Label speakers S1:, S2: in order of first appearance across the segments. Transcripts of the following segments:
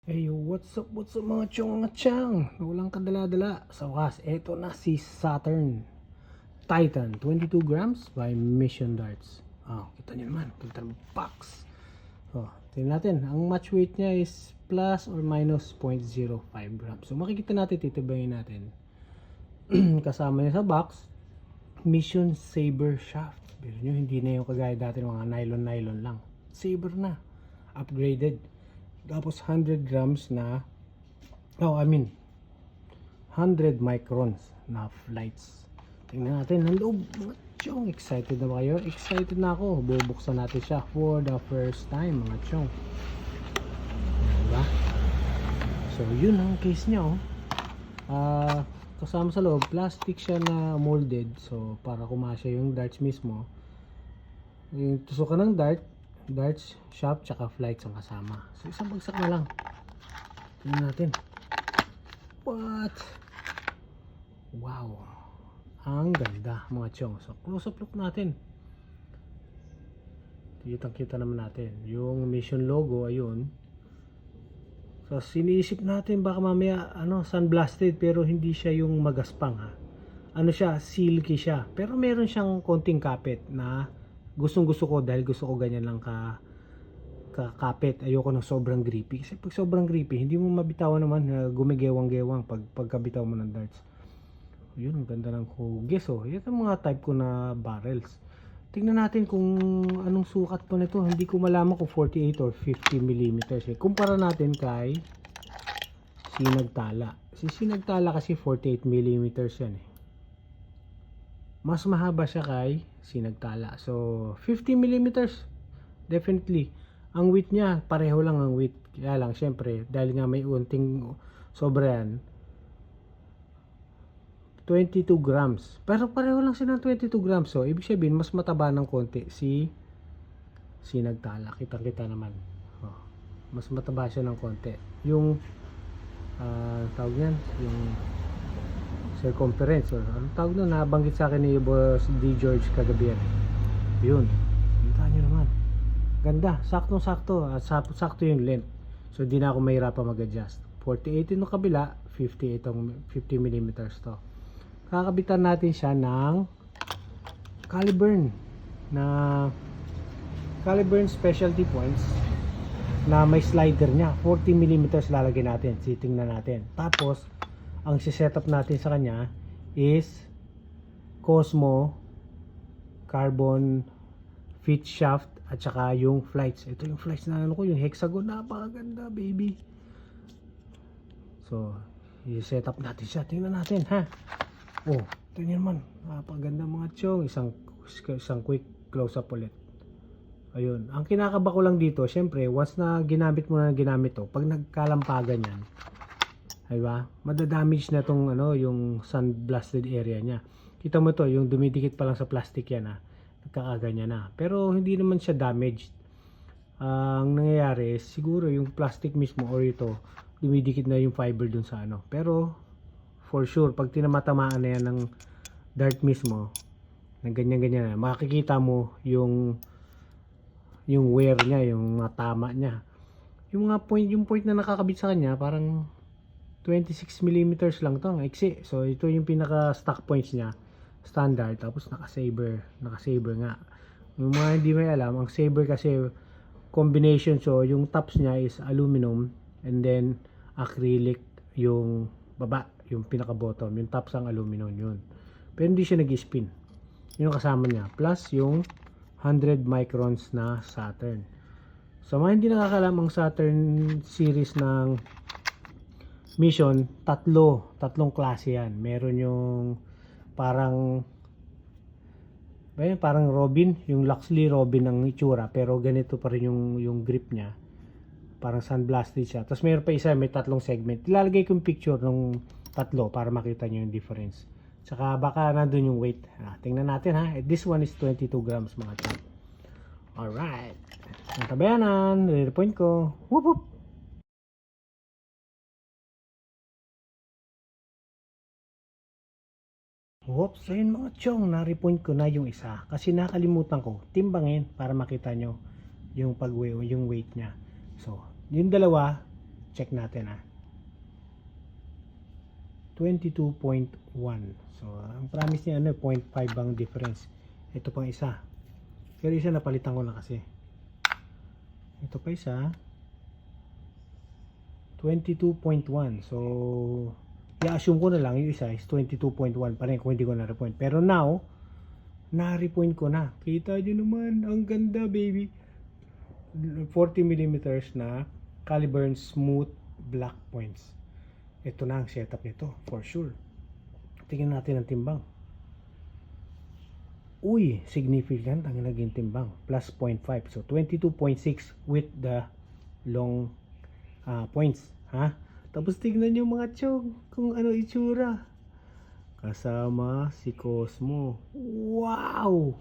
S1: Hey, what's up mga chong? Walang kadala-dala. Sa wakas, eto na si Saturn Titan 22 grams by Mission Darts. Kita nyo naman, kita ng box. Tingnan natin, ang match weight niya is plus or minus 0.05 grams. So makikita natin, titibayin natin. Kasama niya sa box, Mission Saber Shaft. Pero nyo, hindi na yung kagaya dati ng mga nylon lang. Saber na, upgraded. Tapos 100 grams na 100 microns na flights. Tingnan natin ang loob mga chong. Excited na ba kayo? Excited na ako. Bubuksan natin siya for the first time mga chong. Diba? So yun ang case niya kasama sa loob plastic siya na molded, so para kumasya yung darts mismo. Yung tusukan ng darts, shaft, tsaka flights ang kasama. So isang bagsak na lang. Tingnan natin. What? Wow. Ang ganda mga chong. So close up look natin. Kitang-kita naman natin yung Mission logo, ayun. So siniisip natin baka mamaya sunblasted, pero hindi siya yung magaspang siya, silky siya. Pero meron siyang konting kapit na gustong-gusto ko, dahil gusto ko ganyan lang kapit. Ayoko ng sobrang grippy. Kasi pag sobrang grippy, hindi mo mabitawan naman, gumigewang-gewang pagkabitaw mo ng darts. Yun, ganda ng hugis. Yan ang mga type ko na barrels. Tingnan natin kung anong sukat pa nito. Hindi ko malaman kung 48 or 50 mm. Kumpara natin kay Sinagtala. Si Sinagtala kasi 48 mm yan Mas mahaba siya kay Sinagtala. So 50 mm definitely. Ang width niya, pareho lang ang width. Kaya lang, syempre, dahil nga may unting sobra yan, 22 grams. Pero pareho lang sila ng 22 grams. So, ibig sabihin, mas mataba ng konti si Sinagtala. Kita-kita naman. Mas mataba siya ng konti. Yung, tawag yan, yung circumference. Ano tawag na, nabanggit sa akin ni Boss D. George kagabi yan. Yun. Kita nyo naman. Ganda. Saktong-sakto. At sakto yung length. So, di na ako mahirapan mag-adjust. 48 yung kabila, 50 itong 50 mm to. Kakabitan natin siya ng Caliburn specialty points na may slider niya. 40 mm lalagay natin. Titingnan natin. Tapos ang siset-up natin sa kanya is Cosmo carbon fit shaft at saka yung flights. Ito yung flights na yung hexagon, napakaganda baby. So i-set up natin siya. Tingnan natin ito nyo naman, napaganda mga chong. Isang quick close up ulit. Ayun, ang kinakaba ko lang dito, syempre once na ginamit mo na to, pag nagkalampagan yan, diba, madadamage na tong yung sun blasted area nya. Kita mo to, yung dumidikit pa lang sa plastic yan nagkakaganya na, pero hindi naman siya damaged. Ang nangyayari siguro yung plastic mismo or ito, dumidikit na yung fiber dun sa pero for sure, pag tinamatamaan na yan ng dart mismo, na ganyan-ganyan na, makikita mo yung wear niya, yung tama niya. Yung point na nakakabit sa kanya, parang 26 mm lang to, ang iksi. So, ito yung pinaka stock points niya, standard, tapos naka-saber nga. Yung mga hindi may alam, ang saber kasi combination, so yung tops niya is aluminum, and then acrylic yung baba, yung pinaka bottom, yung tops ang aluminum yun. Pero hindi siya nag-spin. Yun ang kasama niya. Plus yung 100 microns na Saturn. So mga hindi nakakalam, ang Saturn series ng Mission, tatlong klase yan. Meron yung parang Robin, yung Luxley Robin ang itsura, pero ganito pa rin yung grip niya. Parang sunblasted siya. Tapos mayroon pa isa, may tatlong segment. Ilalagay ko yung picture ng tatlo para makita nyo yung difference. Tsaka baka nandun yung weight. Tingnan natin This one is 22 grams mga chong. Alright. Ang tabayanan, re-point ko. Whoop whoop. Whoops, so yun mga chong, na-repoint ko na yung isa. Kasi nakalimutan ko, timbangin para makita nyo yung yung weight niya. So, yung dalawa, check natin ha. 22.1. So, ang promise niya 0.5 ang difference. Ito pang isa. Pero isa napalitan ko na kasi. Ito pa isa. 22.1. So, i-assume ko na lang yung isa is 22.1 pa rin kung hindi ko na-repoint. Pero now, na-repoint ko na. Kita nyo naman, ang ganda baby. 40mm na Caliburn smooth black points. Ito na ang setup nito, for sure. Tingnan natin ang timbang. Uy, significant ang naging timbang. Plus 0.5. So, 22.6 with the long points. Ha? Tapos tingnan nyo mga chong kung ano itsura. Kasama si Cosmo. Wow!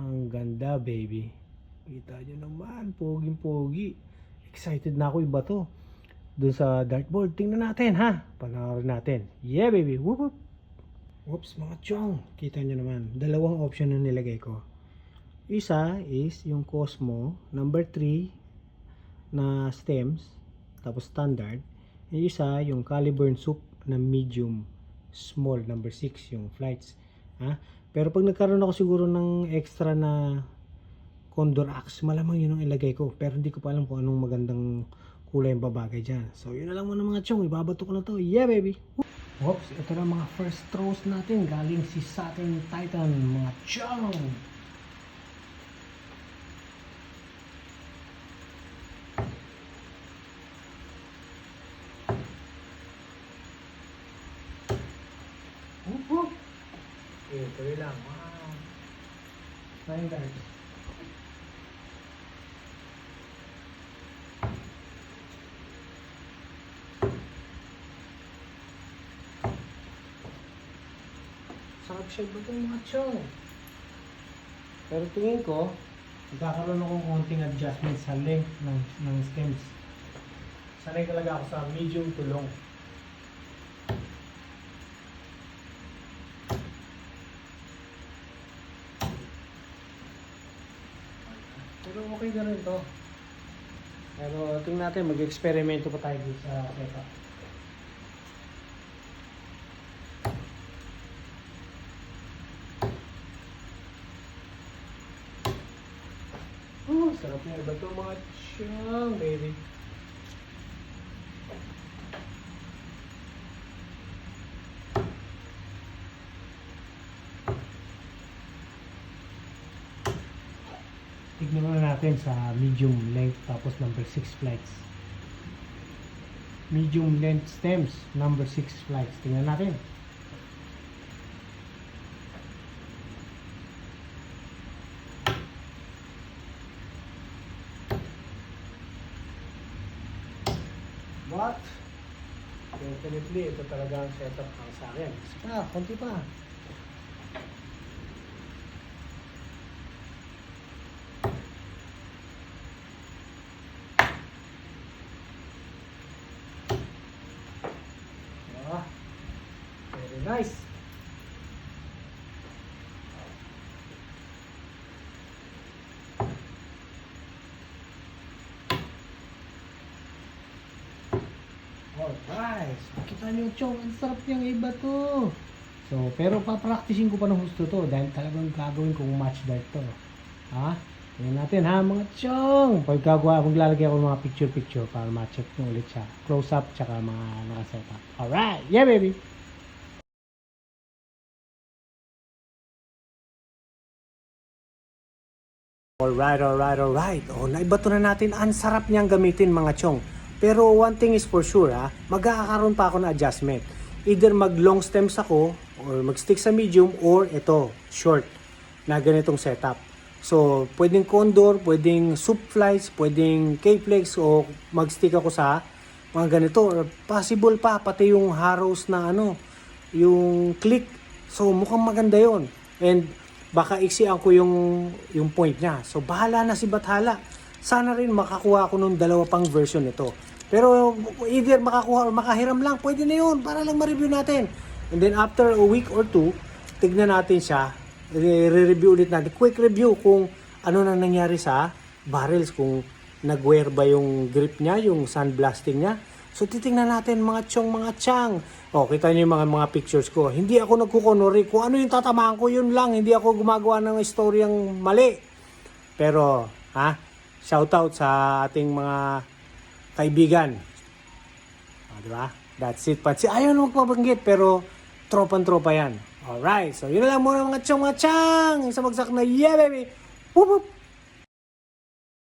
S1: Ang ganda, baby. Kita nyo naman, poging-pogi. Excited na ako, iba to. Doon sa dartboard, tingnan natin ha. Panoorin natin. Yeah baby, whoop whoop. Whoops mga chong. Kita nyo naman, dalawang option na nilagay ko. Isa is yung Cosmo number 3 na stems, tapos standard. Yung isa yung Caliburn soup na medium small number 6 yung flights. Ha? Pero pag nagkaroon ako siguro ng extra na Condor Axe, malamang yun ang ilagay ko. Pero hindi ko pa alam kung anong magandang kulay yung babagay dyan. So, yun na lang muna mga chong. Ibabato ko na to. Yeah, baby! Oops! Ito na mga first throws natin. Galing si Satin Titan, mga chong! Whoop, whoop! Okay, tuloy lang. Wow! Flying guys. Sarap siya ba itong mga chong? Pero tingin ko, magkakaroon akong konting adjustment sa length ng stems. Sanay talaga ako sa medium to long. Pero okay na rin to. Pero tingnan natin, mag-experimento pa tayo dito sa setup. Sarap na iba ito mga chong, baby. Tignan muna natin sa medium length tapos number 6 flights. Medium length stems, number 6 flights. Tingnan natin. But, definitely, ito talaga ang setup para sa akin. Sige, konti pa. Very nice. Alright, makita nyo chong, ang sarap niyang iba to. So, pero papracticing ko pa ng gusto to dahil talagang gagawin kong match dart to. Ha? Tingnan natin ha mga chong. Maglalagay ako ng mga picture para ma-check nyo ulit siya. Close up tsaka mga nakasetup. Alright, yeah baby! Alright. O, naibato na natin. Ang sarap niyang gamitin mga chong. Pero one thing is for sure ha, magkakaroon pa ako ng adjustment. Either mag long stems ako, or mag stick sa medium, or ito, short, na ganitong setup. So, pwedeng condor, pwedeng soup flights, pwedeng K-flex, o mag stick ako sa mga ganito. Or possible pa, pati yung harrows na yung click. So, mukhang maganda yon. And baka iksian ko yung point niya. So, bahala na si Bathala. Sana rin makakuha ako ng dalawa pang version nito. Pero either makakuha or makahiram lang, pwede na yun para lang ma-review natin. And then after a week or two, tignan natin siya, re-review ulit natin. Quick review kung ano na nangyari sa barrels, kung nag-wear ba yung grip niya, yung sandblasting niya. So titingnan natin mga chong, mga chang. O, kita niyo yung mga pictures ko. Hindi ako nagkukunwari. Kung ano yung tatamaan ko, yun lang. Hindi ako gumagawa ng istoryang mali. Pero, shoutout sa ating mga kaibigan. O, di ba? That's it. Pansi, ayaw na magpabanggit, pero tropan-tropa yan. Alright, so yun na lang muna mga chong, mga chang. Isang bagsak na, yeah baby! Whoop whoop!